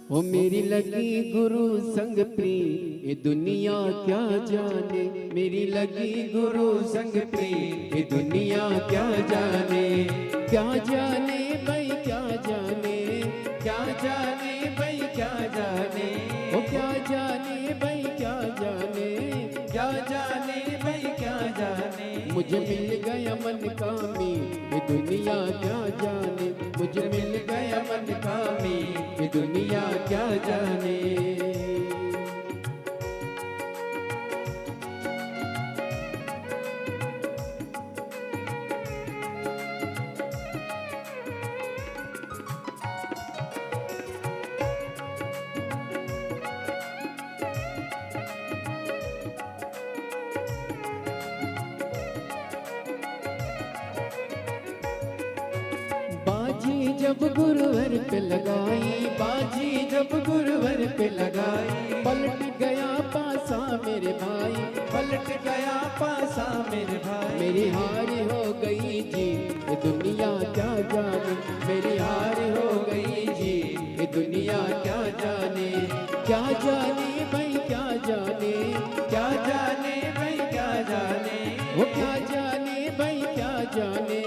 ओ मेरी लगी गुरु संग प्री ये दुनिया क्या जाने, मेरी लगी गुरु संग प्री ये दुनिया क्या जाने। क्या जाने भाई क्या जाने, क्या जाने भाई क्या जाने, ओ क्या जाने भाई क्या जाने, क्या जाने भाई क्या जाने। मुझे मिल गया मन कामी ये दुनिया क्या जाने, मुझे मिल गया मन कामी ये दुनिया क्या जाने। बाजी जब गुरुवर पे लगाई, बाजी जब गुरुवर पे लगाई, पलट गया पासा मेरे भाई, पलट गया पासा मेरे भाई। मेरी हार हो गई जी ये दुनिया क्या जाने, मेरी हार हो गई जी ये दुनिया क्या जाने। क्या जाने भाई क्या जाने, क्या जाने भाई क्या जाने, वो क्या जाने भाई क्या जाने,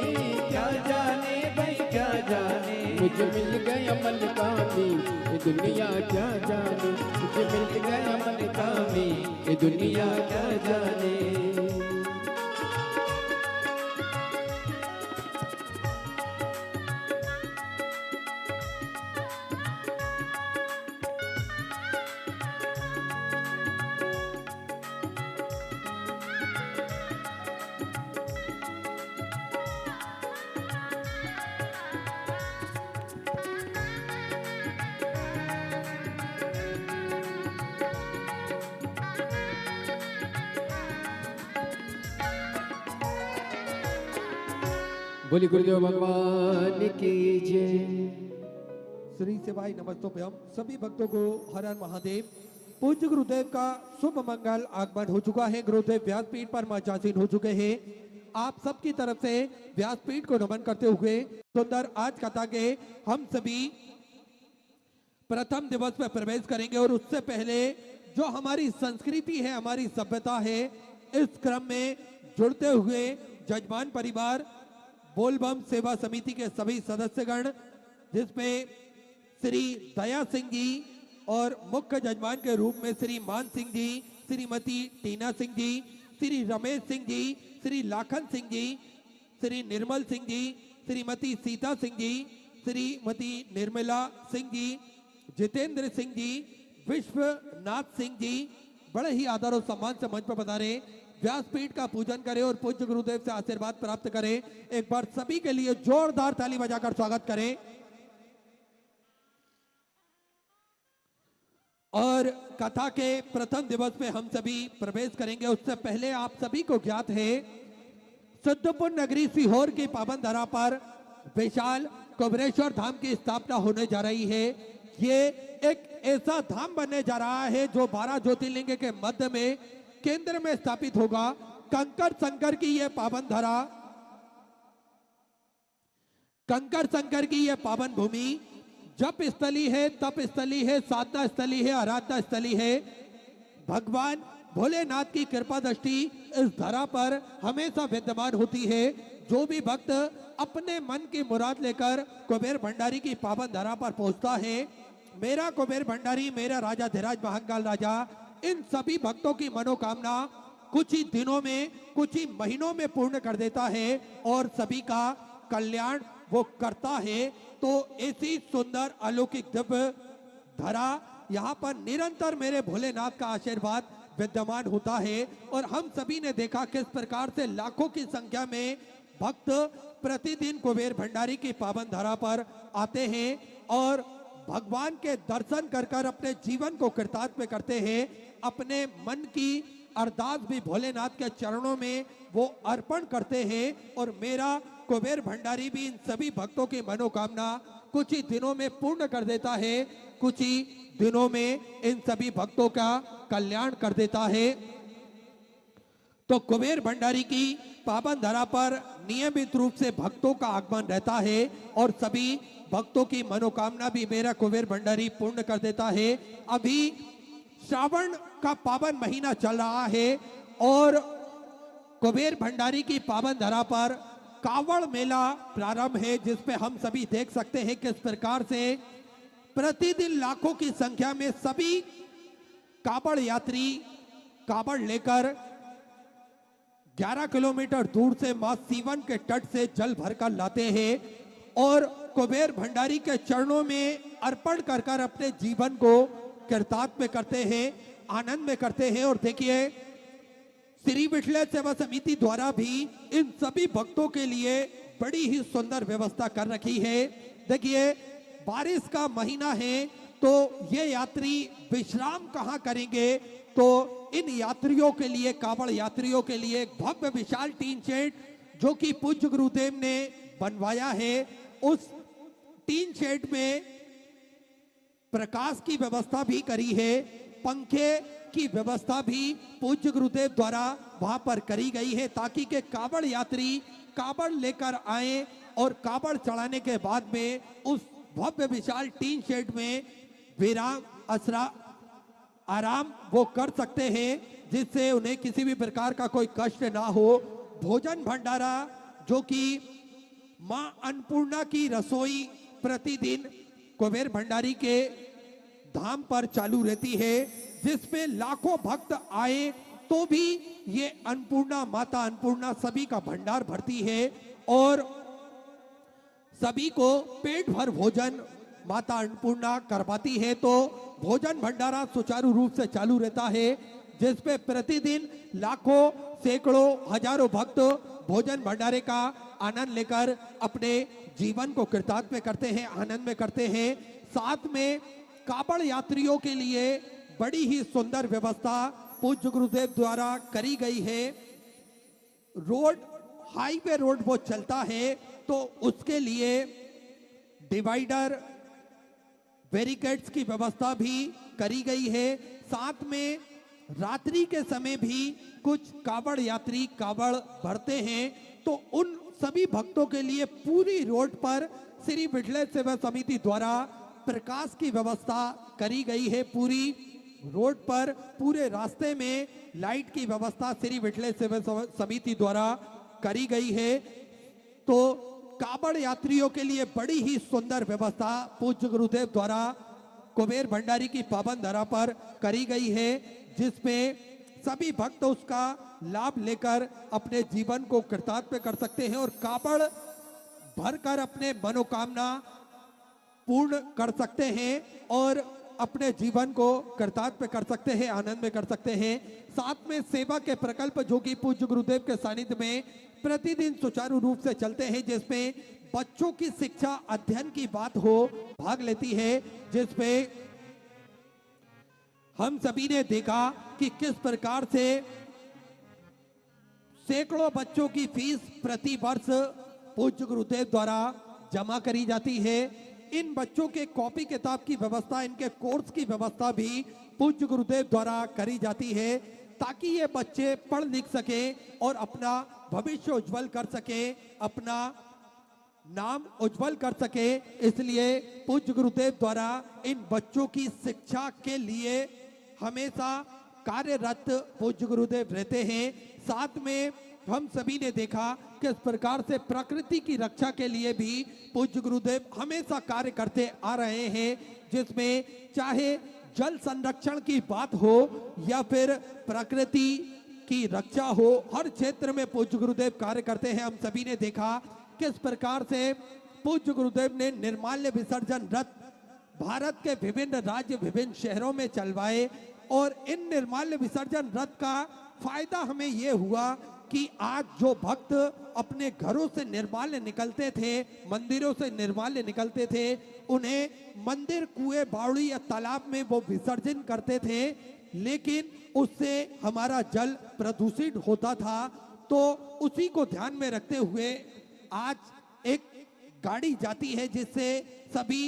क्या जाने भाई क्या जाने। मुझे मिल गया मन कामी ये दुनिया क्या जाने, मुझे मिल गया मन कामी ये दुनिया क्या जाने। बोली गुरुदेव भगवान की जय। श्री सेवाई नमस्तोभ्यम। सभी भक्तों को हर हर महादेव। पूज्य गुरुदेव का शुभ मंगल आगमन हो चुका है। गुरुदेव व्यासपीठ पर मचासीन हो चुके हैं। आप सबकी तरफ से व्यासपीठ को नमन करते हुए सुंदर आज कथा के हम सभी प्रथम दिवस में प्रवेश करेंगे। और उससे पहले जो हमारी संस्कृति है, हमारी सभ्यता है, इस क्रम में जुड़ते हुए जजमान परिवार बोलबम सेवा समिति के सभी सदस्यगण, जिसमें श्री दया सिंह जी और मुख्य जजमान के रूप में श्री मान सिंह जी, श्रीमती टीना सिंह जी, श्री रमेश सिंह जी, श्री लाखन सिंह जी, श्री निर्मल सिंह जी, श्रीमती सीता सिंह जी, श्रीमती निर्मला सिंह जी, जितेंद्र सिंह जी, विश्वनाथ सिंह जी बड़े ही आदर और सम्मान से मंच पर पधारे, व्यासपीठ का पूजन करें और पूज्य गुरुदेव से आशीर्वाद प्राप्त करें। एक बार सभी के लिए जोरदार ताली बजाकर स्वागत करें। और कथा के प्रथम दिवस में हम सभी प्रवेश करेंगे। उससे पहले आप सभी को ज्ञात है, सिद्धपुर नगरी सीहोर की पावन धरा पर विशाल कुबेरेश्वर धाम की स्थापना होने जा रही है। ये एक ऐसा धाम बनने जा रहा है जो 12 ज्योतिर्लिंग के मध्य में केंद्र में स्थापित होगा। कंकर संकर की यह पावन धरा, कंकर संकर की यह पावन भूमि जप स्थली है, तप स्थली है, साधना स्थली है, आराधना स्थली है। भगवान भोलेनाथ की कृपा दृष्टि इस धरा पर हमेशा विद्यमान होती है। जो भी भक्त अपने मन की मुराद लेकर कुबेर भंडारी की पावन धरा पर पहुंचता है, मेरा कुबेर भंडारी, मेरा राजा धीराज महाकाल राजा इन सभी भक्तों की मनोकामना कुछ ही दिनों में, कुछ ही महीनों में पूर्ण कर देता है और सभी का कल्याण वो करता है। तो ऐसी सुंदर अलौकिक दिव्य धरा यहाँ पर निरंतर मेरे भोलेनाथ का आशीर्वाद विद्यमान होता है। और हम सभी ने देखा किस प्रकार से लाखों की संख्या में भक्त प्रतिदिन कुबेर भंडारी की पावन धरा पर आते हैं और भगवान के दर्शन कर कर अपने जीवन को कृतार्थ करते हैं। अपने मन की अरदास भी भोलेनाथ के चरणों में वो अर्पण करते हैं। और मेरा कुबेर भंडारी भी इन सभी भक्तों की मनोकामना कुछ ही दिनों में पूर्ण कर देता है, कुछ ही दिनों में इन सभी भक्तों का कल्याण कर देता है। तो कुबेर भंडारी की पावन धरा पर नियमित रूप से भक्तों का आगमन रहता है और सभी भक्तों की मनोकामना भी मेरा कुबेर भंडारी पूर्ण कर देता है। अभी श्रावण का पावन महीना चल रहा है और कुबेर भंडारी की पावन धरा पर कावड़ मेला प्रारंभ है, जिसपे हम सभी देख सकते हैं किस प्रकार से प्रतिदिन लाखों की संख्या में सभी कावड़ यात्री कावड़ लेकर 11 किलोमीटर दूर से मां सीवन के तट से जल भरकर लाते हैं और कुबेर भंडारी के चरणों में अर्पण कर कर अपने जीवन को कृतार्थ करते हैं, आनंद में करते हैं। और देखिए श्री विठल सेवा समिति द्वारा भी इन सभी भक्तों के लिए बड़ी ही सुंदर व्यवस्था कर रखी है। देखिए बारिश का महीना है तो ये यात्री विश्राम कहाँ करेंगे, तो इन यात्रियों के लिए, कावड़ यात्रियों के लिए एक भव्य विशाल टीन शेड जो कि पूज्य गुरुदेव ने बनवाया है, उस टीन शेड में प्रकाश की व्यवस्था भी करी है, पंखे की व्यवस्था भी पूज्य गुरुदेव द्वारा वहां पर करी गई है ताकि के कावड़ यात्री कावड़ लेकर आए और कावड़ चढ़ाने के बाद में उस भव्य विशाल टीन शेड में विराम आराम वो कर सकते हैं, जिससे उन्हें किसी भी प्रकार का कोई कष्ट ना हो। भोजन भंडारा जो कि मां अन्नपूर्णा की रसोई प्रतिदिन कुबेर भंडारी के धाम पर चालू रहती है, जिसपे लाखों भक्त आए तो भी ये अन्नपूर्णा, माता अन्नपूर्णा सभी का भंडार भरती है और सभी को पेट भर भोजन माता अन्नपूर्णा करवाती है। तो भोजन भंडारा सुचारू रूप से चालू रहता है, जिसपे प्रतिदिन लाखों, सैकड़ों, हजारों भक्त भोजन भंडारे का आनंद लेकर अपने जीवन को कृतार्थ में करते हैं, आनंद में करते हैं। साथ में कावड़ यात्रियों के लिए बड़ी ही सुंदर व्यवस्था पूज्य गुरुदेव द्वारा करी गई है। रोड, हाईवे रोड वो चलता है तो उसके लिए डिवाइडर, बैरिकेड्स की व्यवस्था भी करी गई है। साथ में रात्रि के समय भी कुछ कावड़ यात्री कावड़ भरते हैं, तो उन सभी भक्तों के लिए पूरी रोड पर श्री विठल सेवा समिति द्वारा प्रकाश की व्यवस्था करी गई है। पूरी रोड पर, पूरे रास्ते में लाइट की व्यवस्था श्री विठल सेवा समिति द्वारा करी गई है। तो कावड़ यात्रियों के लिए बड़ी ही सुंदर व्यवस्था पूज्य गुरुदेव द्वारा कुबेर भंडारी की पावन धरा पर करी गई है, जिसमें सभी भक्त उसका लाभ लेकर अपने जीवन को कृतार्थ कर सकते हैं और कावड़ भरकर अपने मनोकामना पूर्ण कर सकते हैं और अपने जीवन को कृतार्थ कर सकते हैं, आनंद में कर सकते हैं। साथ में सेवा के प्रकल्प जो कि पूज्य गुरुदेव के सानिध्य में प्रतिदिन सुचारू रूप से चलते हैं, जिसमें बच्चों की शिक्षा अध्ययन की बात हो भाग लेती है, जिसमें हम सभी ने देखा कि किस प्रकार से सैकड़ों बच्चों की फीस प्रति वर्ष पूज्य गुरुदेव द्वारा जमा करी जाती है। इन बच्चों के कॉपी किताब की व्यवस्था, इनके कोर्स की व्यवस्था भी पूज्य गुरुदेव द्वारा करी जाती है, ताकि ये बच्चे पढ़ लिख सके और अपना भविष्य उज्जवल कर सके, अपना नाम उज्जवल कर सके। इसलिए पूज्य गुरुदेव द्वारा इन बच्चों की शिक्षा के लिए हमेशा कार्यरत पूज्य गुरुदेव रहते हैं। साथ में हम सभी ने देखा किस प्रकार से प्रकृति की रक्षा के लिए भी पूज्य गुरुदेव हमेशा कार्य करते आ रहे हैं, जिसमें चाहे जल संरक्षण की बात हो या फिर प्रकृति की रक्षा हो, हर क्षेत्र में पूज्य गुरुदेव कार्य करते हैं। हम सभी ने देखा किस प्रकार से पूज्य गुरुदेव ने निर्माल्य विसर्जन रथ भारत के विभिन्न राज्य, विभिन्न शहरों में चलवाए और इन निर्माल्य विसर्जन रथ का फायदा हमें यह हुआ कि आज जो भक्त अपने घरों से निर्माल्य निकलते थे, मंदिरों से निर्माल्य निकलते थे, उन्हें मंदिर, कुएं, बावड़ी या तालाब में वो विसर्जन करते थे, लेकिन उससे हमारा जल प्रदूषित होता था। तो उसी को ध्यान में रखते हुए आज एक गाड़ी जाती है जिससे सभी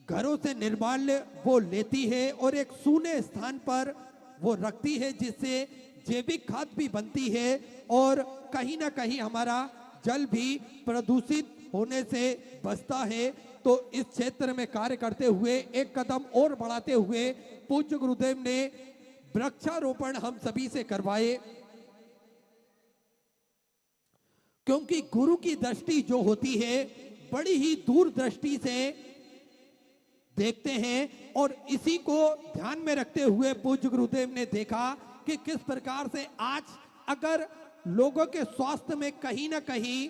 घरों से निर्माल्य वो लेती है और एक सूने स्थान पर वो रखती है, जिससे जैविक खाद भी बनती है और कहीं ना कहीं हमारा जल भी प्रदूषित होने से बचता है। तो इस क्षेत्र में कार्य करते हुए एक कदम और बढ़ाते हुए पूज्य गुरुदेव ने वृक्षारोपण हम सभी से करवाए, क्योंकि गुरु की दृष्टि जो होती है बड़ी ही दूरदृष्टि से देखते हैं और इसी को ध्यान में रखते हुए पूज्य गुरुदेव ने देखा कि किस प्रकार से आज अगर लोगों के स्वास्थ्य में कहीं ना कहीं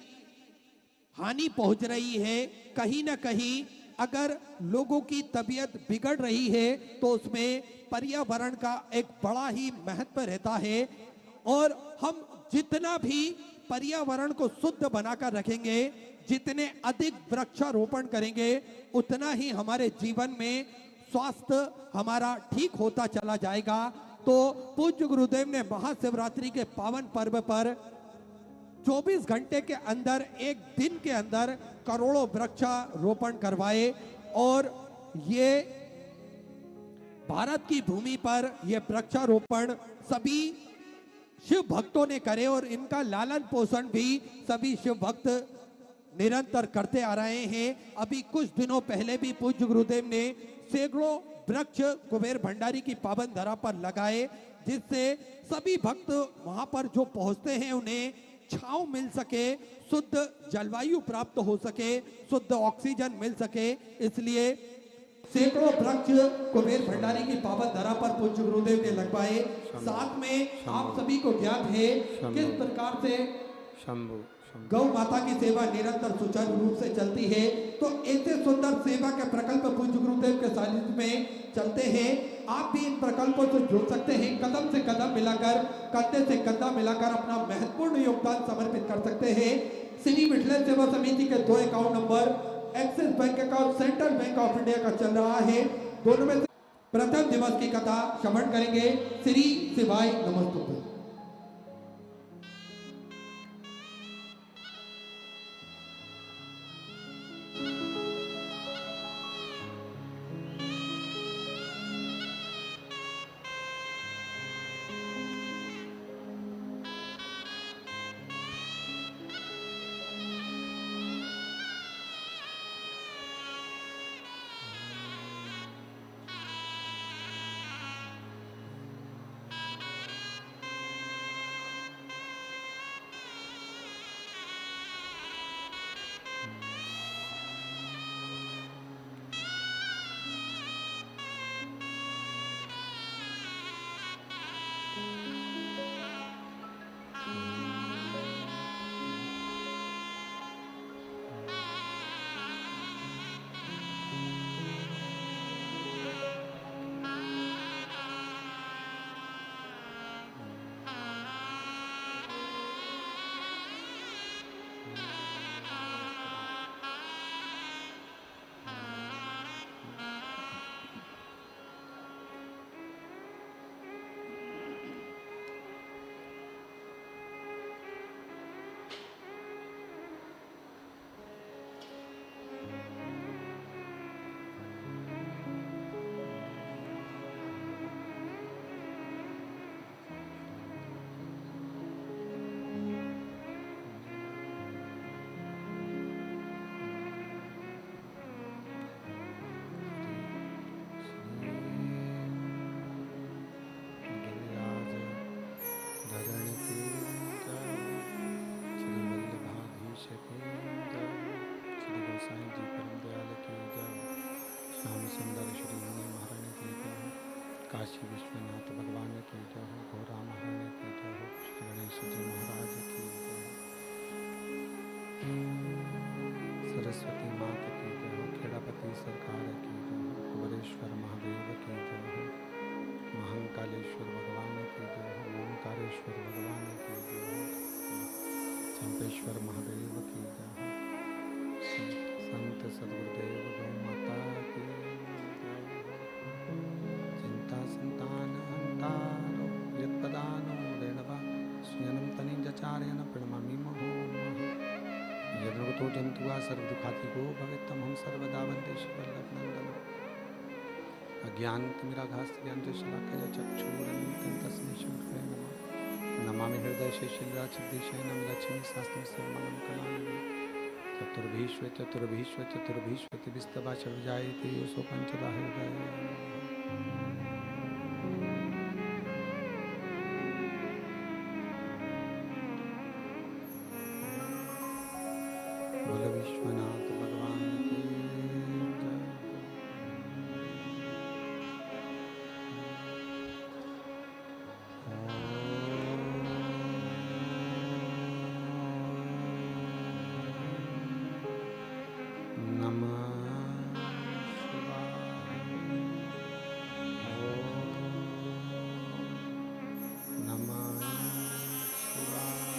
हानि पहुंच रही है, कहीं ना कहीं अगर लोगों की तबीयत बिगड़ रही है, तो उसमें पर्यावरण का एक बड़ा ही महत्व रहता है। और हम जितना भी पर्यावरण को शुद्ध बनाकर रखेंगे, जितने अधिक वृक्षारोपण करेंगे, उतना ही हमारे जीवन में स्वास्थ्य हमारा ठीक होता चला जाएगा। तो पूज्य गुरुदेव ने महाशिवरात्रि के पावन पर्व पर 24 घंटे के अंदर, एक दिन के अंदर करोड़ों वृक्षारोपण करवाए और ये भारत की भूमि पर यह वृक्षारोपण सभी शिव भक्तों ने करे और इनका लालन पोषण भी सभी शिव भक्त निरंतर करते आ रहे हैं। अभी कुछ दिनों पहले भी पूज्य गुरुदेव ने सैकड़ों वृक्ष कुबेर भंडारी की पावन धरा पर लगाए, जिससे सभी भक्त वहां पर जो पहुंचते हैं उन्हें छांव मिल सके, शुद्ध जलवायु प्राप्त हो सके, शुद्ध ऑक्सीजन मिल सके। इसलिए सैकड़ों वृक्ष कुबेर भंडारी की पावन धरा पर पूज्य गुरुदेव ने लगवाए। साथ में आप सभी को ज्ञात है किस प्रकार से गौ माता की सेवा निरंतर सुचारू रूप से चलती है। तो ऐसे सुंदर सेवा के प्रकल्प पूज्य गुरुदेव के सानिध्य में चलते हैं। आप भी इन प्रकल्पों से जुड़ सकते हैं, कदम से कदम मिलाकर, कंधे से कंधा मिलाकर अपना महत्वपूर्ण योगदान समर्पित कर सकते हैं। श्री मिथिलेश सेवा समिति के 2 account number axis bank account, central bank of India का चल रहा है। दोनों में प्रथम दिवस की कथा श्रवण करेंगे। श्री शिवाय नमस्तुभ्यं। काशी विश्वनाथ भगवान की जय हो, घोरा महारानी की जय हो, श्री गणेश जी महाराज की जय हो, सरस्वती माता की जय हो, खेड़ापति सरकार की जय हो, कुबरेश्वर महादेव की जय हो, महाकालेश्वर भगवान की जय हो, ओंकारेश्वर भगवान की जय हो, चंपेश्वर महादेव की जय हो, संत सदगुरुदेव गौ माता की संतानहंतारो यत्पदानो रेणवा स्वयं तनिजचार्यन प्रणमामि महो नमः। यद्रवतो जन्तुआ सर्वदुःखातिको भवेत्तमहं सर्वदा वन्दे श्रीवल्लभनन्दनम्। अज्ञानतिमिराघास्तज्ञानञ्जनशलाकया चक्षुरुन्मिलितं तस्मै श्रीगुरवे नमः। नमामि हृदय शिशिलाचिद्दिशयनं लक्ष्मी शास्त्रं सर्वमनं कलामि चतुर्भीष्व विस्तवाचर्जायते योऽसो पञ्चदा हृदय बोलो विश्वनाथ भगवान की जय। नमः शिवाय। नमः शिवाय।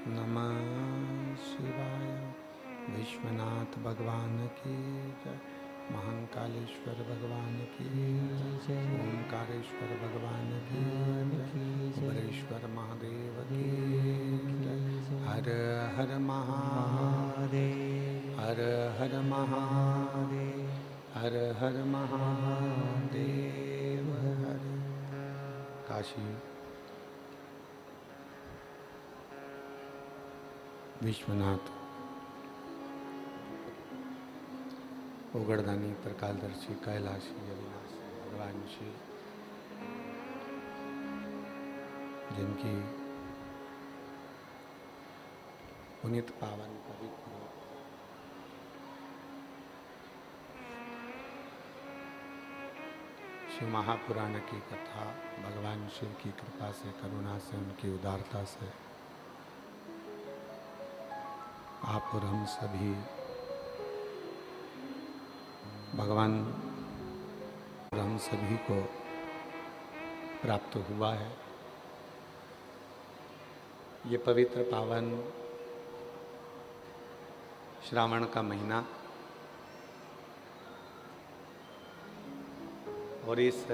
नमः शिवाय। विश्वनाथ भगवान की जय। महाकालेश्वर भगवान की जय। ओंकारेश्वर भगवान की जय। उग्रेश्वर महादेव की जय। हर हर महादेव, हर हर महादेव, हर हर महादेव हर। काशी विश्वनाथ ओगड़दानी प्रकालदर्शी कैलाशी अविनाशी भगवान श्री जिनकी पुनित पावन पवित्र शिव महापुराण की कथा भगवान शिव की कृपा से, करुणा से, उनकी उदारता से आप और हम सभी भगवान और हम सभी को प्राप्त हुआ है। ये पवित्र पावन श्रावण का महीना और इस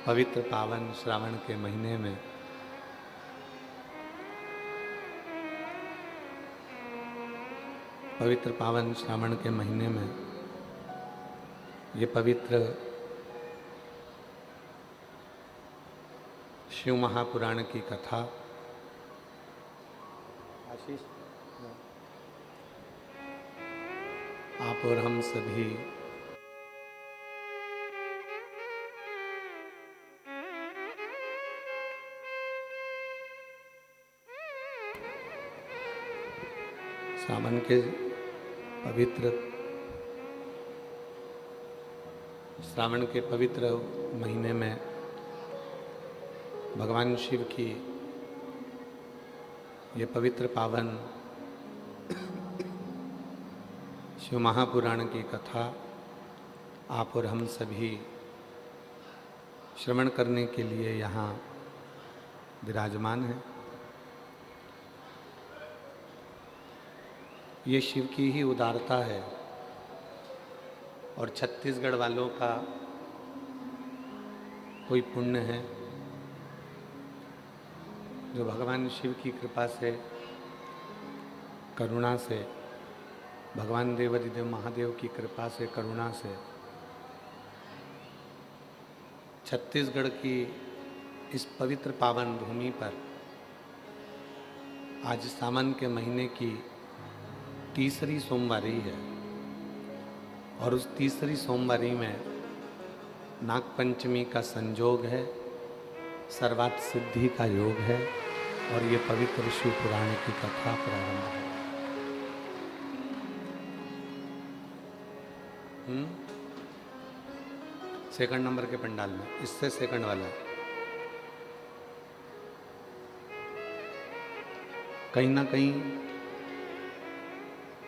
पवित्र पावन श्रावण के महीने में पवित्र पावन श्रावण के महीने में ये पवित्र शिव महापुराण की कथा आशीष आप और हम सभी सावन के पवित्र श्रावण के पवित्र महीने में भगवान शिव की ये पवित्र पावन शिव महापुराण की कथा आप और हम सभी श्रवण करने के लिए यहाँ विराजमान हैं। ये शिव की ही उदारता है और छत्तीसगढ़ वालों का कोई पुण्य है जो भगवान शिव की कृपा से, करुणा से, भगवान देवाधिदेव महादेव की कृपा से, करुणा से छत्तीसगढ़ की इस पवित्र पावन भूमि पर आज सावन के महीने की तीसरी सोमवारी है और उस तीसरी सोमवारी में नागपंचमी का संयोग है, सर्वार्थ सिद्धि का योग है और ये पवित्र शिव पुराण की कथा प्रारंभ है। सेकंड नंबर के पंडाल में, इससे सेकंड वाला है। कहीं ना कहीं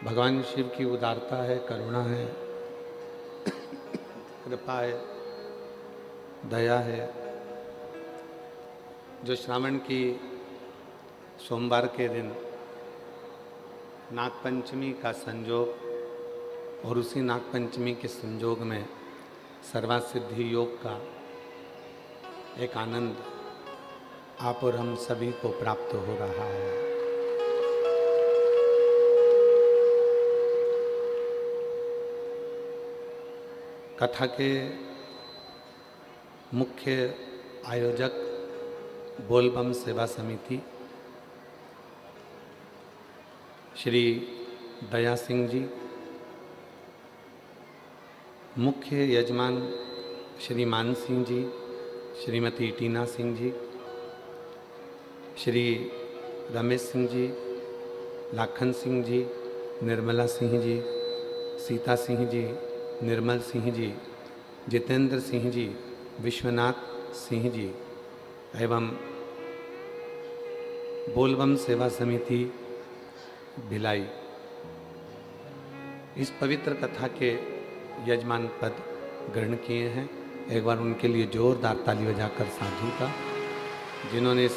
भगवान शिव की उदारता है, करुणा है, कृपा है, दया है, जो श्रावण की सोमवार के दिन नागपंचमी का संयोग और उसी नागपंचमी के संयोग में सर्वार्थ सिद्धि योग का एक आनंद आप और हम सभी को प्राप्त हो रहा है। कथा के मुख्य आयोजक बोलबम सेवा समिति श्री दया सिंह जी, मुख्य यजमान श्री मान सिंह जी, श्रीमती टीना सिंह जी, श्री रमेश सिंह जी, लाखन सिंह जी, निर्मला सिंह जी, सीता सिंह जी, निर्मल सिंह जी, जितेंद्र सिंह जी, विश्वनाथ सिंह जी एवं बोलबम सेवा समिति भिलाई इस पवित्र कथा के यजमान पद ग्रहण किए हैं। एक बार उनके लिए जोरदार ताली बजाकर साधु का, जिन्होंने इस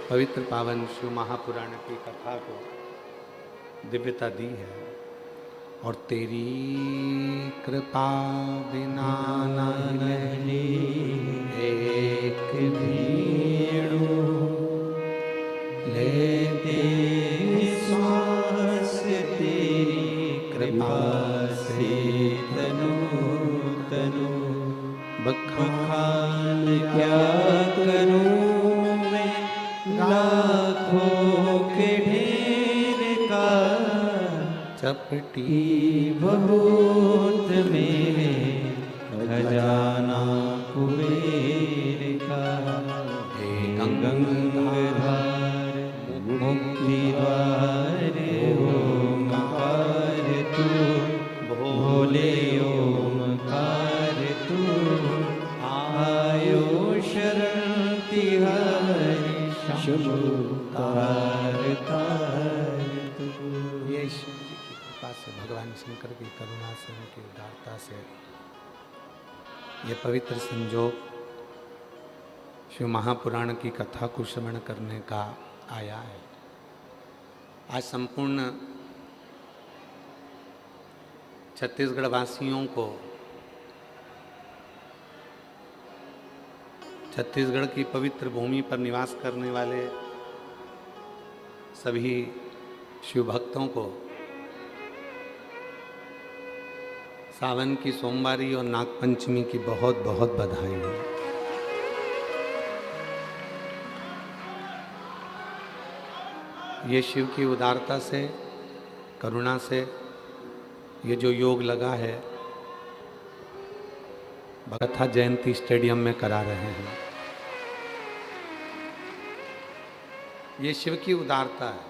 पवित्र पावन शिव महापुराण की कथा को दिव्यता दी है। और तेरी कृपा बिना नहीं एक भीड़ो लेते श्वास तेरी कृपा से करूं बखान क्या करूं मैं, लाखों के ढेर का चपटी बहुत मेरे खजाना कुबेर का। हे गंगाधार मुक्ति द्वार ओमकार तू, भोले ओमकार तू, आयो शरण तिहारी शंभु तार तार तू। ये शिव जी की कृपा से, भगवान शंकर की करुणा से, उनकी उदारता से ये पवित्र संजोग शिव महापुराण की कथा को श्रवण करने का आया है। आज संपूर्ण छत्तीसगढ़ वासियों को छत्तीसगढ़ की पवित्र भूमि पर निवास करने वाले सभी शिव भक्तों को सावन की सोमवारी और नागपंचमी की बहुत बहुत बधाई है। ये शिव की उदारता से, करुणा से ये जो योग लगा है, कथा जयंती स्टेडियम में करा रहे हैं। ये शिव की उदारता है,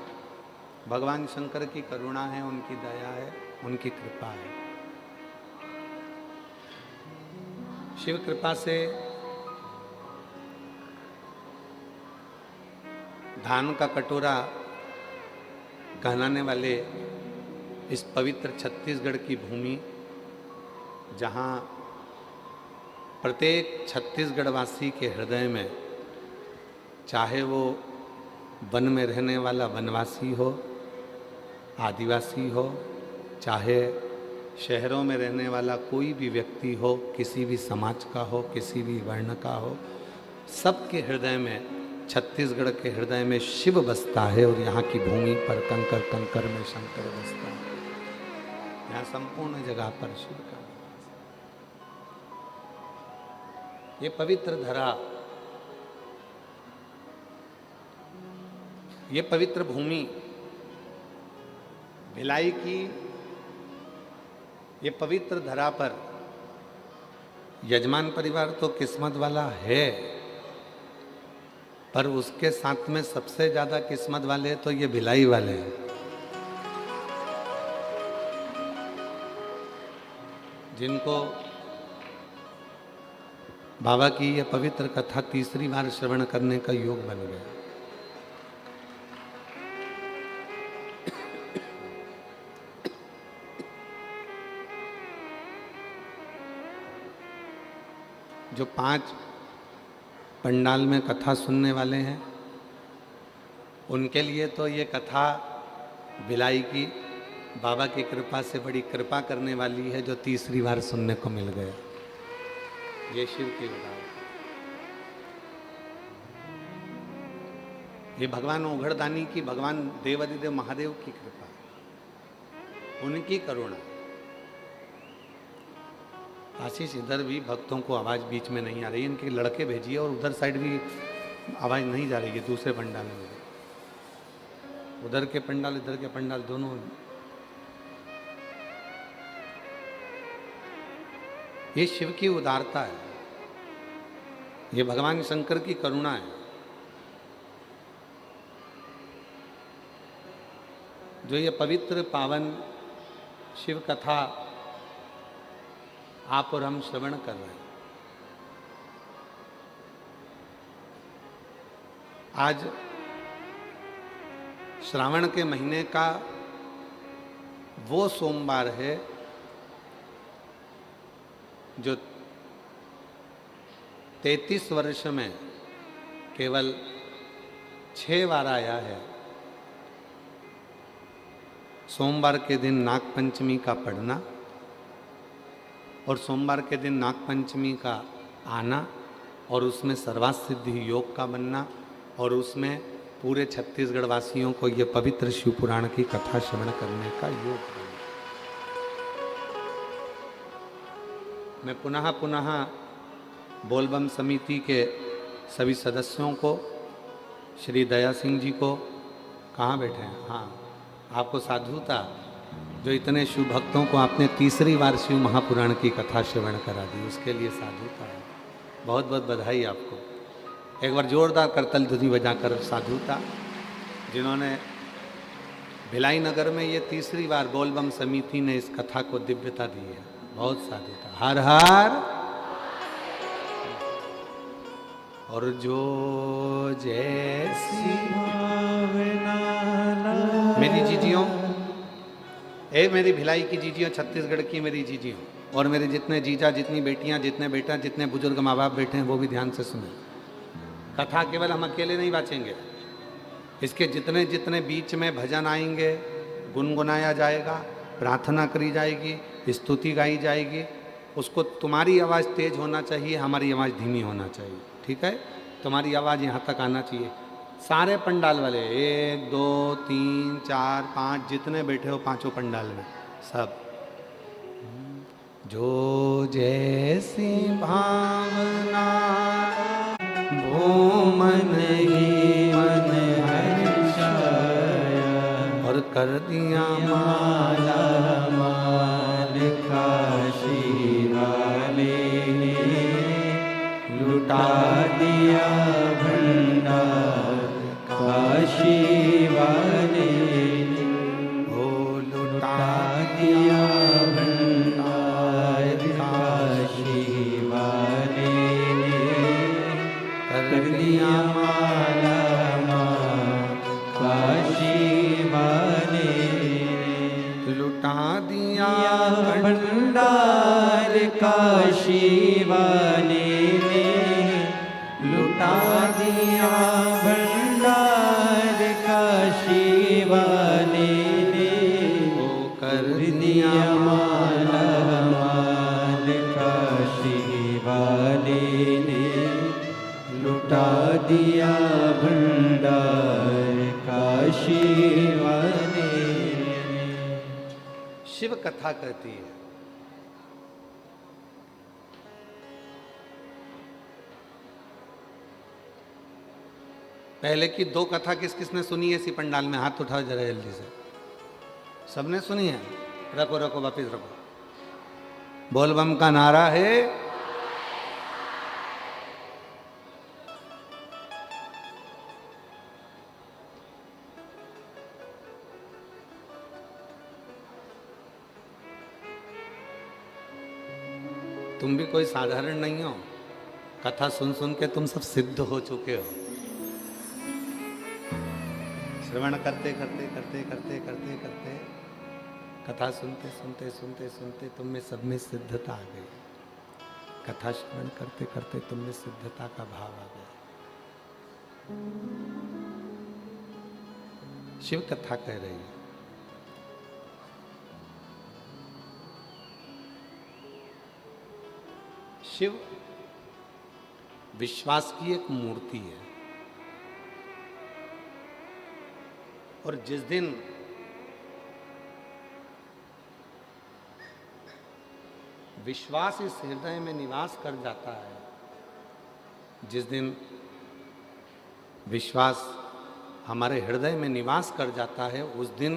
भगवान शंकर की करुणा है, उनकी दया है, उनकी कृपा है। शिव कृपा से धान का कटोरा कहलाने वाले इस पवित्र छत्तीसगढ़ की भूमि, जहाँ प्रत्येक छत्तीसगढ़वासी के हृदय में, चाहे वो वन में रहने वाला वनवासी हो, आदिवासी हो, चाहे शहरों में रहने वाला कोई भी व्यक्ति हो, किसी भी समाज का हो, किसी भी वर्ण का हो, सबके हृदय में, छत्तीसगढ़ के हृदय में शिव बसता है। और यहाँ की भूमि पर कंकर कंकर में शंकर बसता है। यहाँ संपूर्ण जगह पर शिव का निवास है। ये पवित्र धरा, ये पवित्र भूमि भिलाई की, ये पवित्र धरा पर यजमान परिवार तो किस्मत वाला है, पर उसके साथ में सबसे ज्यादा किस्मत वाले तो ये भिलाई वाले हैं। जिनको बाबा की यह पवित्र कथा तीसरी बार श्रवण करने का योग बन गया। जो 5 पंडाल में कथा सुनने वाले हैं, उनके लिए तो ये कथा भिलाई की बाबा की कृपा से बड़ी कृपा करने वाली है, जो तीसरी बार सुनने को मिल गया। ये शिव की उदारता, ये भगवान ओघड़दानी की, भगवान देवादिदेव महादेव की कृपा, उनकी करुणा। आशीष, इधर भी भक्तों को आवाज़ बीच में नहीं आ रही, इनके लड़के भेजिए, और उधर साइड भी आवाज़ नहीं जा रही है, दूसरे पंडाल में। उधर के पंडाल, इधर के पंडाल दोनों। ये शिव की उदारता है, ये भगवान शंकर की करुणा है, जो ये पवित्र पावन शिव कथा आप और हम श्रवण कर रहे हैं। आज श्रावण के महीने का वो सोमवार है जो 33 वर्ष में केवल 6 बार आया है। सोमवार के दिन नागपंचमी का पढ़ना और सोमवार के दिन नागपंचमी का आना, और उसमें सर्वासिद्धि योग का बनना, और उसमें पूरे छत्तीसगढ़ वासियों को ये पवित्र शिव पुराण की कथा श्रवण करने का योग बनना। मैं पुनः पुनः बोलबम समिति के सभी सदस्यों को, श्री दया सिंह जी को, कहाँ बैठे हैं, हाँ, आपको साधुता, जो इतने शिव भक्तों को आपने तीसरी बार शिव महापुराण की कथा श्रवण करा दी, उसके लिए साधुता है। बहुत बहुत बधाई आपको। एक बार जोरदार करतल ध्वनि बजाकर साधुता, जिन्होंने भिलाई नगर में ये तीसरी बार बोलबम समिति ने इस कथा को दिव्यता दी है। बहुत साधुता। हर हर। और जो जैसी भावना मेरी जीजियों, मेरी भिलाई की जीजियों, छत्तीसगढ़ की मेरी जीजियों, और मेरे जितने जीजा, जितनी बेटियां, जितने बेटा, जितने बुजुर्ग माँ बाप बैठे हैं, वो भी ध्यान से सुने। कथा केवल हम अकेले नहीं बाँचेंगे, इसके जितने जितने बीच में भजन आएंगे, गुनगुनाया जाएगा, प्रार्थना करी जाएगी, स्तुति गाई जाएगी, उसको तुम्हारी आवाज़ तेज होना चाहिए, हमारी आवाज़ धीमी होना चाहिए। ठीक है, तुम्हारी आवाज़ यहाँ तक आना चाहिए। सारे पंडाल वाले 1 2 3 4 5 जितने बैठे हो पांचों पंडाल में सब, जो जैसी भावना वो मन ही मन हर्षाया, और कर दिया माला माल काशी वाले ने, लुटा दिया भंडार काशी वाले ने, ओ लुटा दिया भंडार काशी वाले ने, कर दिया माला माल काशी वाले ने, लुटा दिया भंडार काशी वाले ने, लुटा दिया भंडार काशी वाले ने, ओ कर दिया माला माल काशी वाले ने, लुटा दिया भंडार काशी वाले ने। शिव कथा कहती है, पहले की 2 कथा किस किसने सुनी है इसी पंडाल में? हाथ उठाओ जरा जल्दी से। सबने सुनी है? रखो रखो, वापिस रखो। बोलबम का नारा है, तुम भी कोई साधारण नहीं हो। कथा सुन सुन के तुम सब सिद्ध हो चुके हो। श्रवण करते करते करते करते करते करते कथा सुनते सुनते सुनते सुनते तुम में सब में सिद्धता आ गई। कथा श्रवण करते करते तुम में सिद्धता का भाव आ गया। शिव कथा कह रही है, शिव विश्वास की एक मूर्ति है, और जिस दिन विश्वास इस हृदय में निवास कर जाता है, जिस दिन विश्वास हमारे हृदय में निवास कर जाता है, उस दिन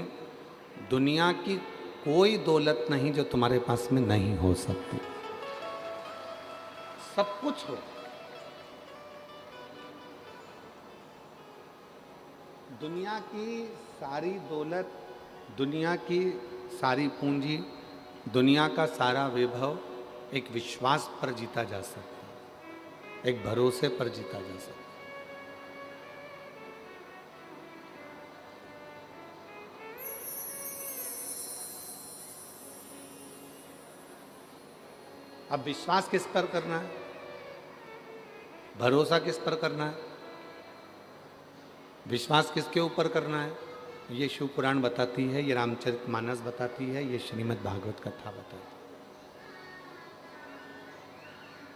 दुनिया की कोई दौलत नहीं जो तुम्हारे पास में नहीं हो सकती। सब कुछ हो, दुनिया की सारी दौलत, दुनिया की सारी पूंजी, दुनिया का सारा वैभव एक विश्वास पर जीता जा सकता है, एक भरोसे पर जीता जा सकता है। अब विश्वास किस पर करना है, भरोसा किस पर करना है, विश्वास किसके ऊपर करना है, ये शिव पुराण बताती है, ये रामचरितमानस बताती है, ये श्रीमद् भागवत कथा बताती है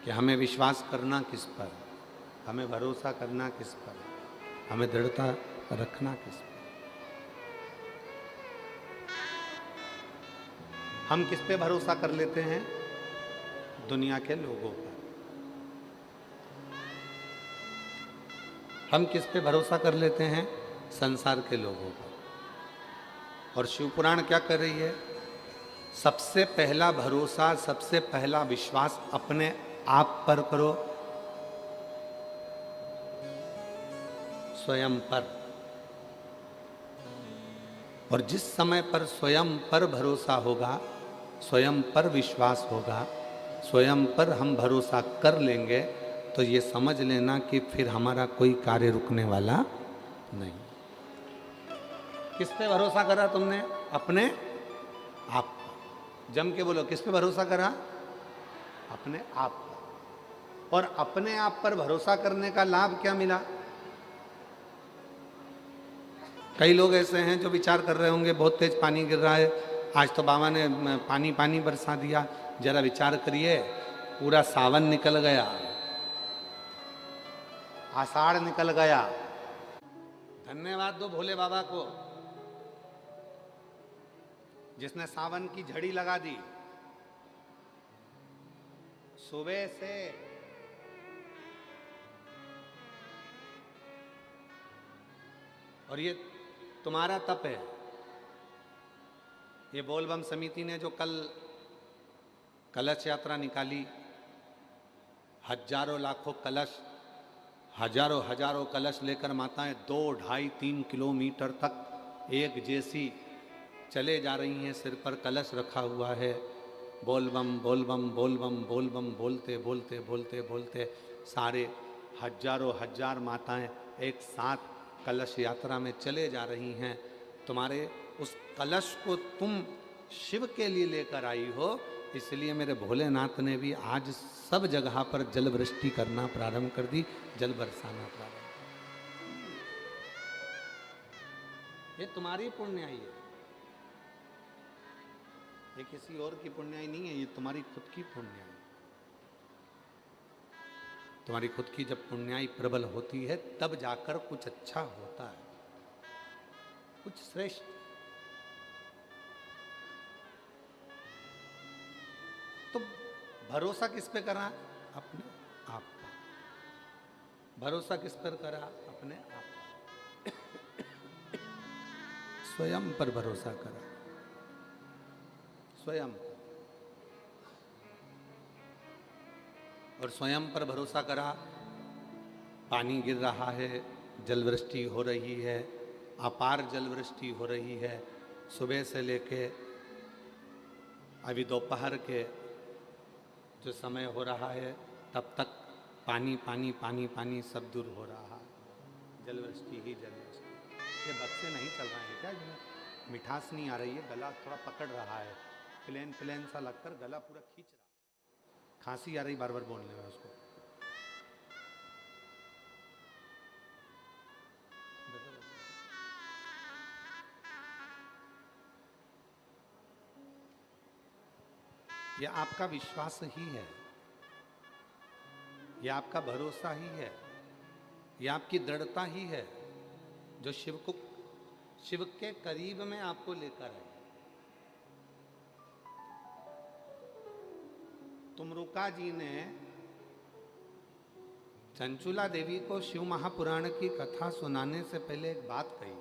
कि हमें विश्वास करना किस पर, हमें भरोसा करना किस पर, हमें दृढ़ता रखना किस पर। हम किस पे भरोसा कर लेते हैं? दुनिया के लोगों पर। हम किस पे भरोसा कर लेते हैं? संसार के लोगों पर। और शिव पुराण क्या कर रही है? सबसे पहला भरोसा, सबसे पहला विश्वास अपने आप पर करो, स्वयं पर। और जिस समय पर स्वयं पर भरोसा होगा, स्वयं पर विश्वास होगा, स्वयं पर हम भरोसा कर लेंगे, तो ये समझ लेना कि फिर हमारा कोई कार्य रुकने वाला नहीं। किस पे भरोसा करा तुमने? अपने आप पर। जम के बोलो, किस पे भरोसा करा? अपने आप पर। और अपने आप पर भरोसा करने का लाभ क्या मिला? कई लोग ऐसे हैं जो विचार कर रहे होंगे बहुत तेज पानी गिर रहा है, आज तो बाबा ने पानी पानी बरसा दिया। जरा विचार करिए, पूरा सावन निकल गया, आषाढ़ निकल गया। धन्यवाद दो भोले बाबा को जिसने सावन की झड़ी लगा दी। सुबह से और ये तुम्हारा तप है। ये बोलबम समिति ने जो कल कलश यात्रा निकाली, हजारों लाखों कलश, हजारों हजारों कलश लेकर माताएं 2, 2.5, 3 किलोमीटर तक एक जैसी चले जा रही हैं। सिर पर कलश रखा हुआ है, बोलबम बोलबम बोलबम बोलबम बोलते बोलते बोलते बोलते सारे हजारों हजार माताएं एक साथ कलश यात्रा में चले जा रही हैं। तुम्हारे उस कलश को तुम शिव के लिए लेकर आई हो, इसलिए मेरे भोलेनाथ ने भी आज सब जगह पर जल वृष्टि करना प्रारंभ कर दी, जल बरसाना प्रारंभ। ये तुम्हारी पुण्याई है, ये किसी और की पुण्याई नहीं है, ये तुम्हारी खुद की पुण्याई। तुम्हारी खुद की जब पुण्याई प्रबल होती है तब जाकर कुछ अच्छा होता है, कुछ श्रेष्ठ। तो भरोसा किस पे करा? अपने आप पर। भरोसा किस पर करा? अपने आप पर। स्वयं पर भरोसा करा, स्वयं। और स्वयं पर भरोसा करा। पानी गिर रहा है, जल वृष्टि हो रही है, अपार जल वृष्टि हो रही है। सुबह से लेके अभी दोपहर के जो समय हो रहा है तब तक पानी पानी पानी पानी सब दूर हो रहा है। जल वृष्टि ही जल वृष्टि। ये बक्से नहीं चल रहे हैं क्या? जिन्हें मिठास नहीं आ रही है, गला थोड़ा पकड़ रहा है, प्लेन प्लेन सा लगकर गला पूरा खींच रहा है, खांसी आ रही बार बार बोलने में उसको। यह आपका विश्वास ही है, यह आपका भरोसा ही है, यह आपकी दृढ़ता ही है जो शिव के करीब में आपको लेकर आए। तुमरुका जी ने चंचुला देवी को शिव महापुराण की कथा सुनाने से पहले एक बात कही थी,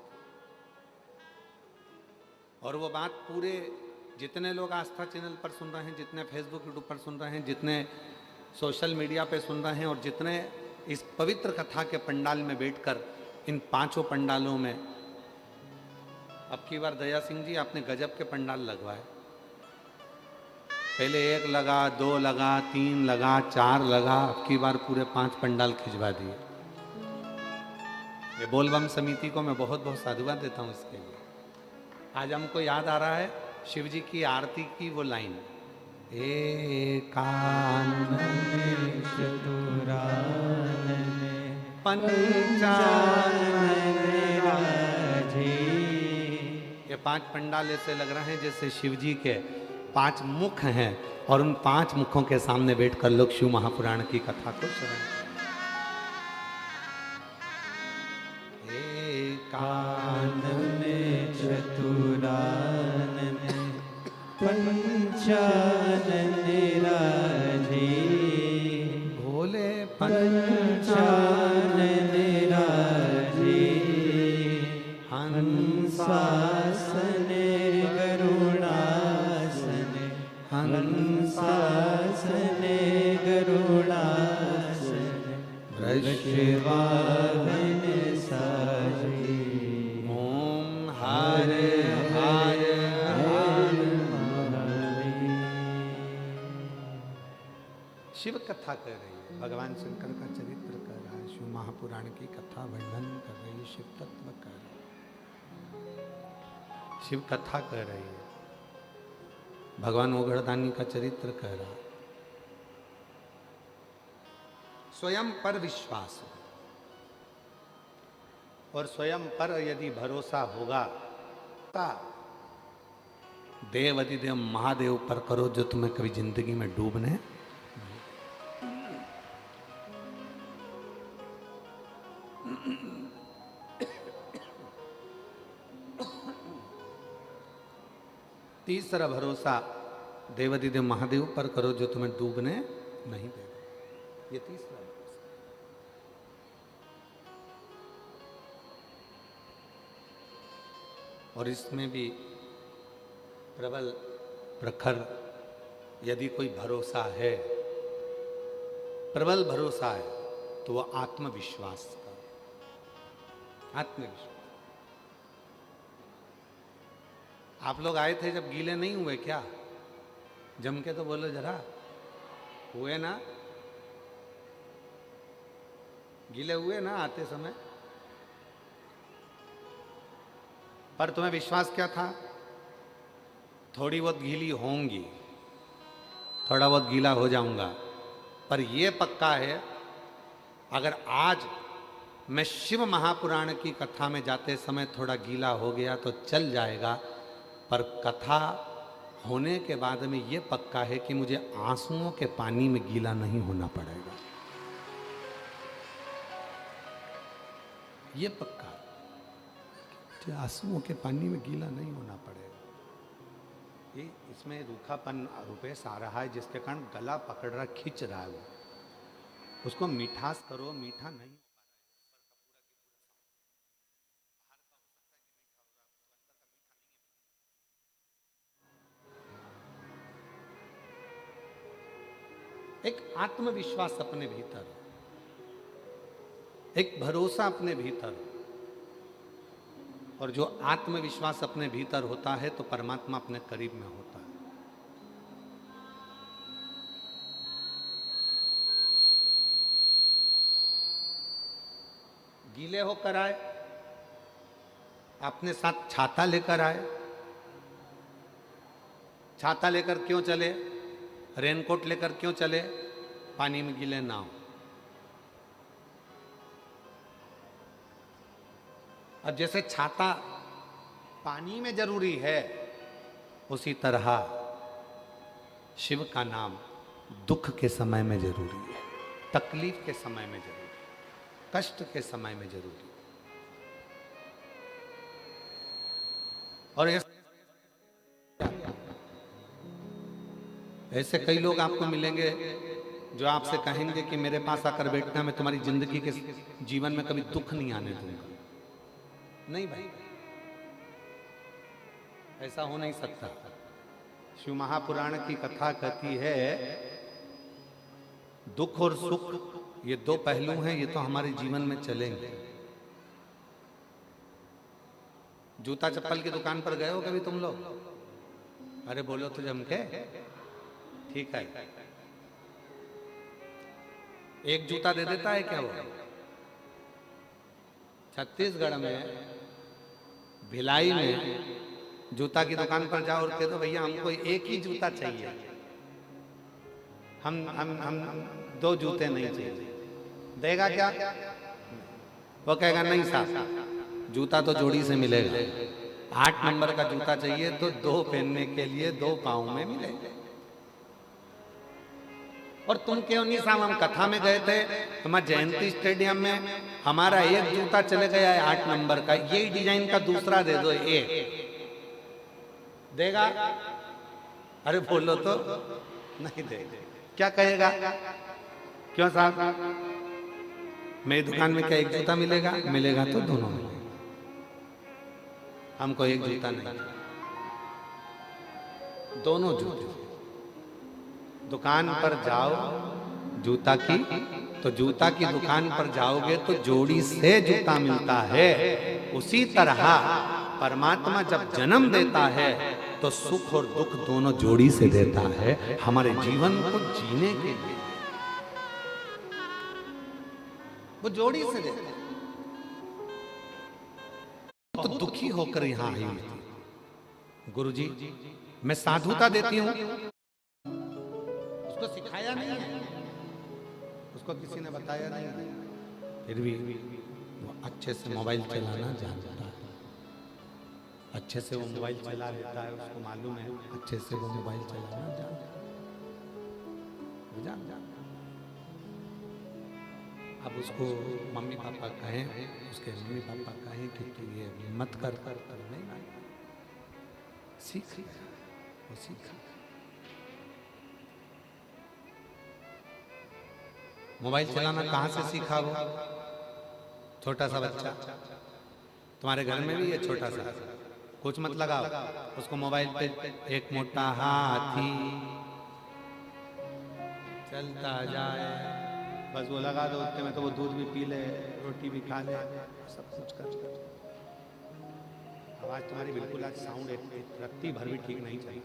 और वो बात पूरे जितने लोग आस्था चैनल पर सुन रहे हैं, जितने फेसबुक यूट्यूब पर सुन रहे हैं, जितने सोशल मीडिया पे सुन रहे हैं, और जितने इस पवित्र कथा के पंडाल में बैठकर इन 5 पंडालों में, अब की बार दया सिंह जी आपने गजब के पंडाल लगवाए। पहले 1 लगा, 2 लगा, 3 लगा, 4 लगा, अब की बार पूरे 5 पंडाल खिंचवा दिए। ये बोलबम समिति को मैं बहुत बहुत साधुवाद देता हूँ इसके लिए। आज हमको याद आ रहा है शिव जी की आरती की वो लाइन, एकानन पंचानन राजे। ये 5 पंडाल ऐसे लग रहे हैं जैसे शिव जी के 5 मुख हैं, और उन 5 मुखों के सामने बैठकर लोग शिव महापुराण की कथा को श्रवण एकानन चतुरानन पंचानन राजे। सिंहासने गरुडासने हंसासने गरुडासने वृषवाहन साजी। ओम हर हर हर शिव कथा कर रही है, भगवान शंकर का चरित्र कर रहा है, शिव महापुराण की कथा वर्णन कर रही है, शिव तत्व कर रही है, शिव कथा कर रही है, भगवान ओघड़दानी का चरित्र कर रहा है। स्वयं पर विश्वास हो और स्वयं पर यदि भरोसा होगा, देव अधिदेव महादेव पर करो जो तुम्हें कभी जिंदगी में डूबने। तीसरा भरोसा देवाधिदेव महादेव पर करो जो तुम्हें डूबने नहीं देगा। ये तीसरा भरोसा। और इसमें भी प्रबल प्रखर यदि कोई भरोसा है, प्रबल भरोसा है, तो वह आत्मविश्वास का, आत्मविश्वास। आप लोग आए थे जब गीले नहीं हुए क्या? जम के तो बोलो जरा, हुए ना? गीले हुए ना आते समय? पर तुम्हें विश्वास क्या था? थोड़ी बहुत गीली होंगी, थोड़ा बहुत गीला हो जाऊंगा, पर यह पक्का है अगर आज मैं शिव महापुराण की कथा में जाते समय थोड़ा गीला हो गया तो चल जाएगा, पर कथा होने के बाद में ये पक्का है कि मुझे आंसुओं के पानी में गीला नहीं होना पड़ेगा। ये पक्का, आंसुओं के पानी में गीला नहीं होना पड़ेगा। ये इसमें रूखापन रुपेश आ रहा है, जिसके कारण गला पकड़ रहा, खींच रहा है, वो उसको मिठास करो, मीठा नहीं। एक आत्मविश्वास अपने भीतर, एक भरोसा अपने भीतर, और जो आत्मविश्वास अपने भीतर होता है तो परमात्मा अपने करीब में होता है। गीले होकर आए, अपने साथ छाता लेकर आए। छाता लेकर क्यों चले? रेनकोट लेकर क्यों चले? पानी में गीले ना हो। अब जैसे छाता पानी में जरूरी है, उसी तरह शिव का नाम दुख के समय में जरूरी है, तकलीफ के समय में जरूरी है, कष्ट के समय में जरूरी है। और ऐसे कई लोग आपको मिलेंगे जो आपसे कहेंगे कि मेरे पास आकर बैठना, मैं तुम्हारी जिंदगी के जीवन में कभी दुख नहीं आने दूंगा। नहीं भाई, ऐसा हो नहीं सकता। शिव महापुराण की कथा कहती है दुख और सुख ये दो पहलू हैं, ये तो हमारे जीवन में चलेंगे। जूता चप्पल की दुकान पर गए हो कभी तुम लोग? अरे बोलो तो जम के, ठीक है। एक जूता दे देता है क्या वो? छत्तीसगढ़ में भिलाई में जूता की दुकान पर जाओ और कह दो भैया हमको एक ही जूता चाहिए, हम दो जूते नहीं चाहिए, देगा क्या? वो कहेगा नहीं साहब, जूता तो जोड़ी से मिलेगा। 8 नंबर का जूता चाहिए तो 2 पहनने के लिए 2 पाँव में मिलेगा। और तुम क्यों नहीं साहब, हम कथा में गए थे हमारे जयंती स्टेडियम में, हमारा एक जूता चले गया है 8 नंबर का, यही डिजाइन का दूसरा दे दो, एक देगा? अरे बोलो तो, नहीं देगा। क्या कहेगा? क्यों साहब, मेरी दुकान में क्या एक जूता मिलेगा? मिलेगा तो दोनों मिलेगा। हमको एक जूता नहीं, दोनों जूते। दुकान पर जाओ जूता की, तो जूता की दुकान पर जाओगे तो जोड़ी से जूता मिलता है। उसी तरह परमात्मा जब जन्म देता है तो सुख और दुख दोनों जोड़ी से देता है, हमारे जीवन को जीने के लिए वो जोड़ी से देता है। तो दुखी होकर यहां आई थी। गुरुजी मैं साधुता देती हूं, उसको सिखाया नहीं है, उसको किसी ने बताया नहीं है, फिर भी वो अच्छे से मोबाइल चलाना जानता है, अच्छे से वो मोबाइल चला लेता है, उसको मालूम है अच्छे से वो मोबाइल चलाना जानता है। अब उसको मम्मी पापा कहें, उसके मम्मी पापा कहें कि तू ये मत कर, नहीं सीख, वो सीख। मोबाइल चलाना कहाँ से सीखा वो? छोटा सा बच्चा, तुम्हारे घर में भी है छोटा सा, कुछ मत लगाओ उसको मोबाइल पे, एक मोटा हाथी चलता जाए, बस वो लगा दो, उतने में तो वो दूध भी पी ले, रोटी भी खा ले, सब कुछ कर। आवाज तुम्हारी बिल्कुल आज साउंड एक रत्ती भर भी ठीक नहीं चाहिए।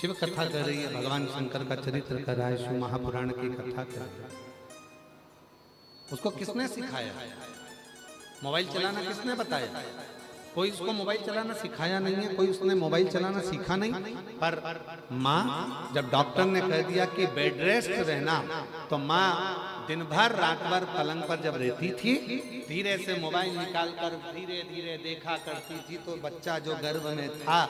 शिव कथा कर रही है, भगवान शंकर का चरित्र कर रहा है, शिव महापुराण की कथा कर रहा है। उसको किसने सिखाया? मोबाइल चलाना किसने बताया? कोई उसको मोबाइल चलाना सिखाया नहीं है, कोई उसने मोबाइल चलाना सीखा नहीं। पर माँ जब डॉक्टर ने कह दिया कि बेड रेस्ट रहना, तो माँ दिन भर रात भर पलंग पर जब रहती थी, धीरे से मोबाइल निकालकर धीरे धीरे देखा करती थी। तो बच्चा जो गर्भ में था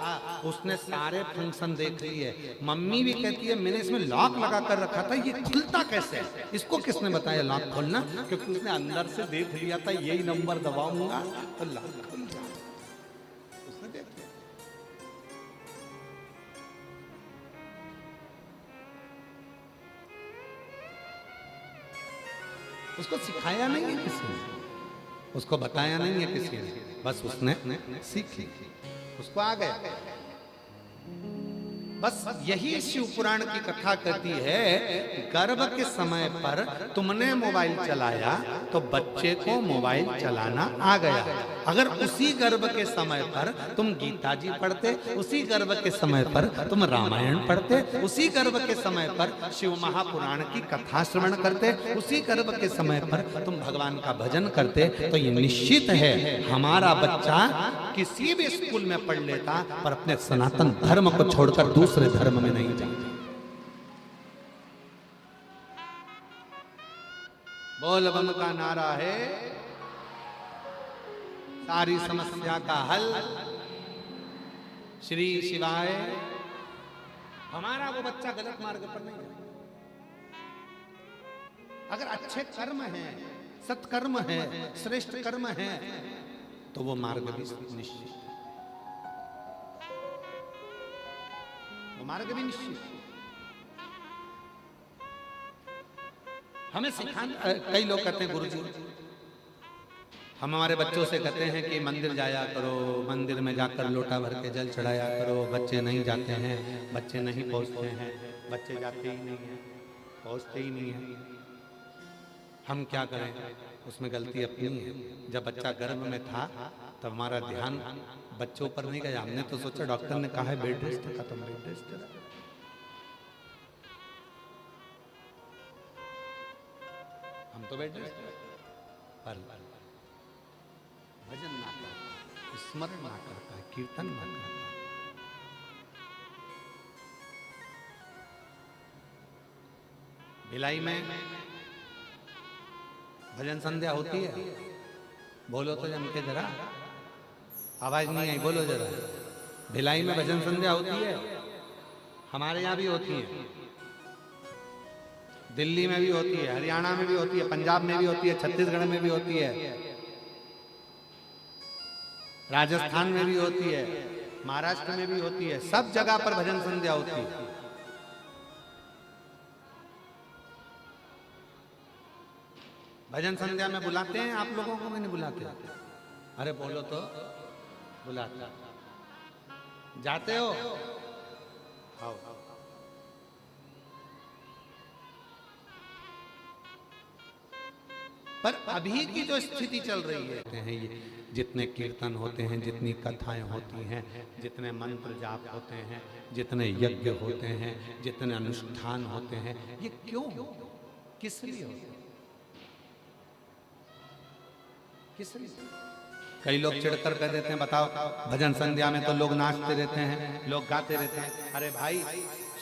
उसने सारे फंक्शन देख लिए। मम्मी भी कहती है मैंने इसमें लॉक लगा कर रखा था, ये खुलता कैसे है? इसको किसने बताया लॉक खोलना? क्योंकि उसने अंदर से देख लिया था, यही नंबर दबाऊंगा तो लॉक खुल जाए। उसने देख लिया। उसको सिखाया नहीं है किसी ने, उसको बताया नहीं है किसी ने, बस उसने सीख ली, उसको आ गया। बस यही शिव पुराण की कथा कहती है, गर्भ के समय पर तुमने मोबाइल चलाया तो बच्चे को मोबाइल चलाना आ गया। अगर उसी गर्भ के समय पर तुम गीता जी पढ़ते, उसी गर्भ के समय पर तुम रामायण पढ़ते, उसी गर्भ के समय पर शिव महापुराण की कथा श्रवण करते, उसी गर्भ के समय पर तुम भगवान का भजन करते, तो ये निश्चित है हमारा बच्चा किसी भी स्कूल में पढ़ लेता, पर अपने सनातन धर्म को छोड़कर दूसरे धर्म में नहीं जाता। बोल बम का नारा है सारी समस्या का हल, श्री शिवाय। हमारा वो बच्चा गलत मार्ग पर नहीं जाए। अगर अच्छे कर्म हैं, सत्कर्म है, श्रेष्ठ कर्म है, तो वो मार्ग भी निश्चित है, वो मार्ग भी निश्चित है। हमें सिखाना, कई लोग कहते हैं गुरुजी, हम हमारे बच्चों से कहते हैं कि मंदिर जाया करो, मंदिर में जाकर लोटा भर के जल चढ़ाया करो। बच्चे नहीं जाते हैं, बच्चे नहीं पहुंचते हैं, बच्चे जाते ही नहीं हैं, पहुंचते ही नहीं हैं। हम क्या करें? उसमें गलती अपनी है। जब बच्चा गर्भ में था तब हमारा ध्यान बच्चों पर नहीं गया। हमने तो सोचा डॉक्टर ने कहा है बेड रेस्ट का, तो बेड रेस्ट है। हम तो बेड रेस्ट पर भजन ना करता, स्मरण ना करता है, कीर्तन ना करता है। भिलाई में भजन संध्या होती है, बोलो तो जम के जरा, आवाज नहीं आई, बोलो जरा। भिलाई में भजन संध्या होती है, हमारे यहाँ भी होती है, दिल्ली में भी होती है, हरियाणा में भी होती है, पंजाब में भी होती है, छत्तीसगढ़ में भी होती है, राजस्थान में भी होती है, महाराष्ट्र में भी होती है। सब जगह पर भजन संध्या होती है। भजन संध्या में बुलाते हैं आप लोगों को, नहीं बुलाते? अरे बोलो तो, बुलाते जाते हो? आओ। पर अभी की जो स्थिति चल रही है ये जितने कीर्तन होते हैं, जितनी कथाएं होती हैं, जितने मंत्र जाप होते हैं, जितने यज्ञ होते हैं, जितने अनुष्ठान होते हैं, ये क्यों, किस लिए होते हैं? किस लिए? कई लोग चिढ़कर कह देते हैं, बताओ भजन संध्या में तो लोग नाचते रहते हैं, लोग गाते रहते हैं। अरे भाई,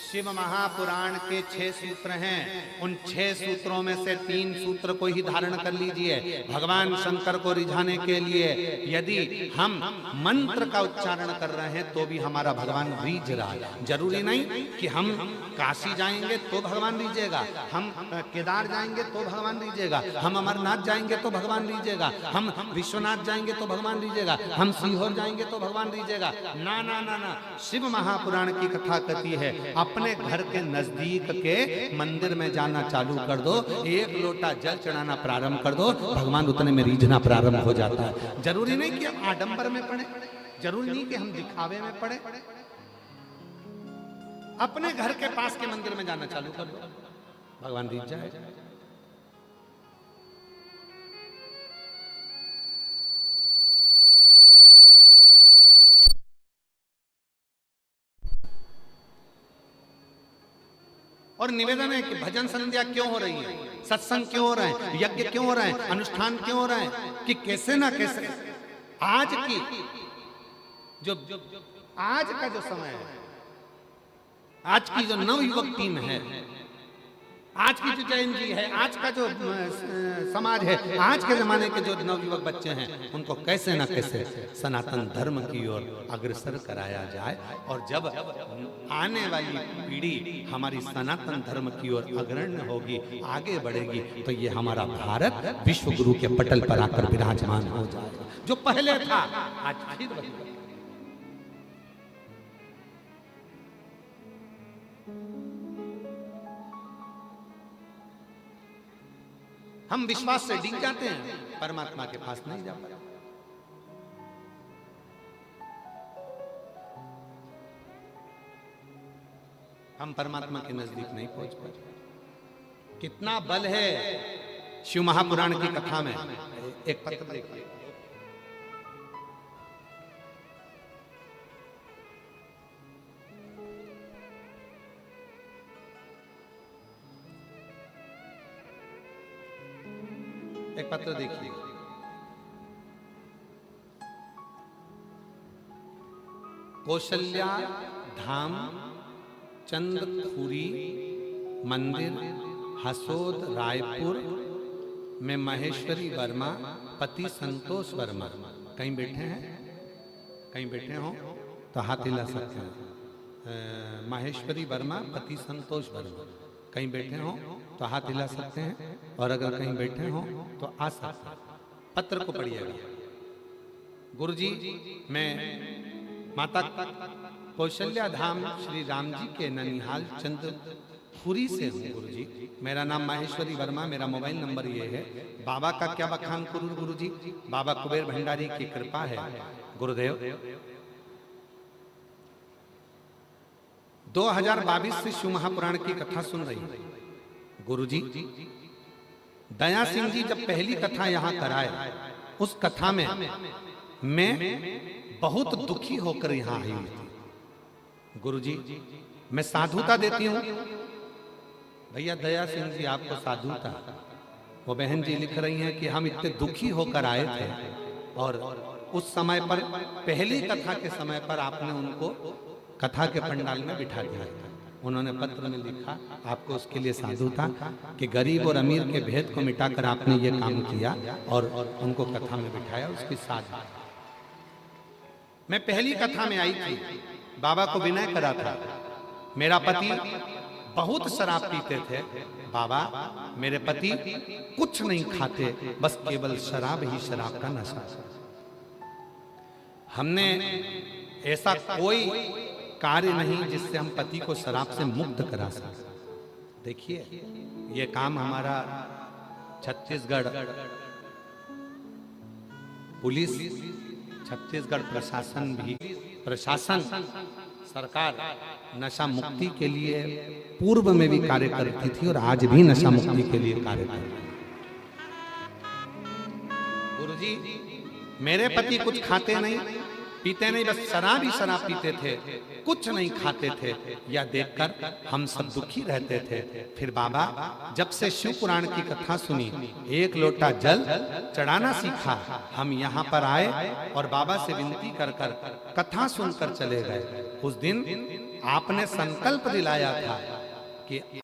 शिव महापुराण के 6 सूत्र हैं, उन 6 सूत्रों में से 3 सूत्र को ही धारण कर लीजिए। भगवान शंकर को रिझाने के लिए यदि हम मंत्र का उच्चारण कर रहे हैं तो भी हमारा भगवान रीझ रहा है। जरूरी नहीं कि हम काशी जाएंगे तो भगवान रीझेगा, हम केदार जाएंगे तो भगवान रीझेगा, हम अमरनाथ जाएंगे तो भगवान रीझेगा, हम विश्वनाथ जाएंगे तो भगवान रीझेगा, हम सीहोर जाएंगे तो भगवान रीझेगा। ना ना ना ना, शिव महापुराण की कथा कहती है अपने घर के नजदीक के मंदिर में जाना चालू कर दो, 1 लोटा जल चढ़ाना प्रारंभ कर दो, भगवान उतने में रीझना प्रारंभ हो जाता है। जरूरी नहीं कि हम आडंबर में पड़े, जरूरी नहीं कि हम दिखावे में पड़े। अपने घर के पास के मंदिर में जाना चालू कर दो, भगवान रीझ जाए। और निवेदन है कि भजन संध्या क्यों हो रही है, सत्संग क्यों हो रहे हैं, यज्ञ क्यों हो रहे हैं, अनुष्ठान क्यों हो रहे हैं, कि कैसे ना कैसे आज की जो आज का जो समय है, आज की जो नवयुवक टीम है, आज की जो जैन जी है, आज का जो समाज है, आज के जमाने के जो नवयुवक बच्चे हैं, उनको कैसे ना कैसे सनातन धर्म की ओर अग्रसर कराया जाए। और जब आने वाली पीढ़ी हमारी सनातन धर्म की ओर अग्रणी होगी, आगे बढ़ेगी, तो ये हमारा भारत विश्व गुरु के पटल पर आकर विराजमान हो जाएगा। जो पहले था आज फिर बन गया। हम विश्वास से डिग जाते हैं, परमात्मा के पास नहीं जा पाते। हम परमात्मा के नजदीक नहीं पहुंच पाते। कितना बल है शिव महापुराण की कथा में। एक पत्र देखिए, एक पत्र देखिए। कौशल्या धाम चंद्रखुरी मंदिर हसोद रायपुर में महेश्वरी वर्मा पति संतोष वर्मा। कहीं बैठे हैं, कहीं बैठे हो तो हाथ हिला सकते हैं। महेश्वरी वर्मा पति संतोष वर्मा, कहीं बैठे हो तो हाथ हिला सकते हैं, और अगर कहीं बैठे हो तो आ सकते हैं। पत्र को पढ़िएगा। गुरुजी, मैं माता कौशल्या धाम श्री राम जी के ननिहाल चंद्रखुरी से हूँ। गुरुजी, मेरा नाम माहेश्वरी वर्मा, मेरा मोबाइल नंबर ये है। बाबा का क्या बखान करूँ गुरुजी, बाबा कुबेर भंडारी की कृपा है। गुरुदेव 2022 से शिव महापुराण की कथा सुन रही हूँ। गुरुजी, दया सिंह जी जब पहली कथा यहाँ कराए, उस कथा में मैं बहुत दुखी होकर यहाँ आई हुई थी। गुरुजी, मैं साधुता देती हूँ। भैया दया सिंह जी आपको साधुता, वो बहन जी लिख रही हैं कि हम इतने दुखी होकर आए थे, और उस समय पर पहली कथा के समय पर आपने उनको कथा के पंडाल में बिठा दिया था। उन्होंने पत्र में लिखा, आपको उसके लिए साधु था कि गरीब और अमीर के भेद को मिटाकर आपने ये काम किया और उनको कथा में बिठाया। उसकी साधु मैं पहली कथा में आई थी, बाबा को विनय करा था। मेरा पति बहुत शराब पीते थे। बाबा, मेरे पति कुछ नहीं खाते, बस केवल शराब ही शराब का नशा। हमने ऐसा कोई कार्य नहीं जिससे हम पति को शराब से मुक्त करा सकें। देखिए, ये काम हमारा छत्तीसगढ़ पुलिस, छत्तीसगढ़ प्रशासन सरकार नशा मुक्ति के लिए पूर्व में भी कार्य करती थी और आज भी नशा मुक्ति के लिए कार्य कर रही है। गुरुजी, मेरे पति कुछ खाते नहीं पीते नहीं, बस शराब ही शराब पीते थे, कुछ नहीं खाते थे, यह देखकर हम सब दुखी रहते थे। फिर बाबा जब से शिव पुराण की कथा सुनी, एक लोटा जल चढ़ाना सीखा, हम यहाँ पर आए और बाबा से विनती कर कर कथा सुनकर चले गए। उस दिन आपने संकल्प दिलाया था कि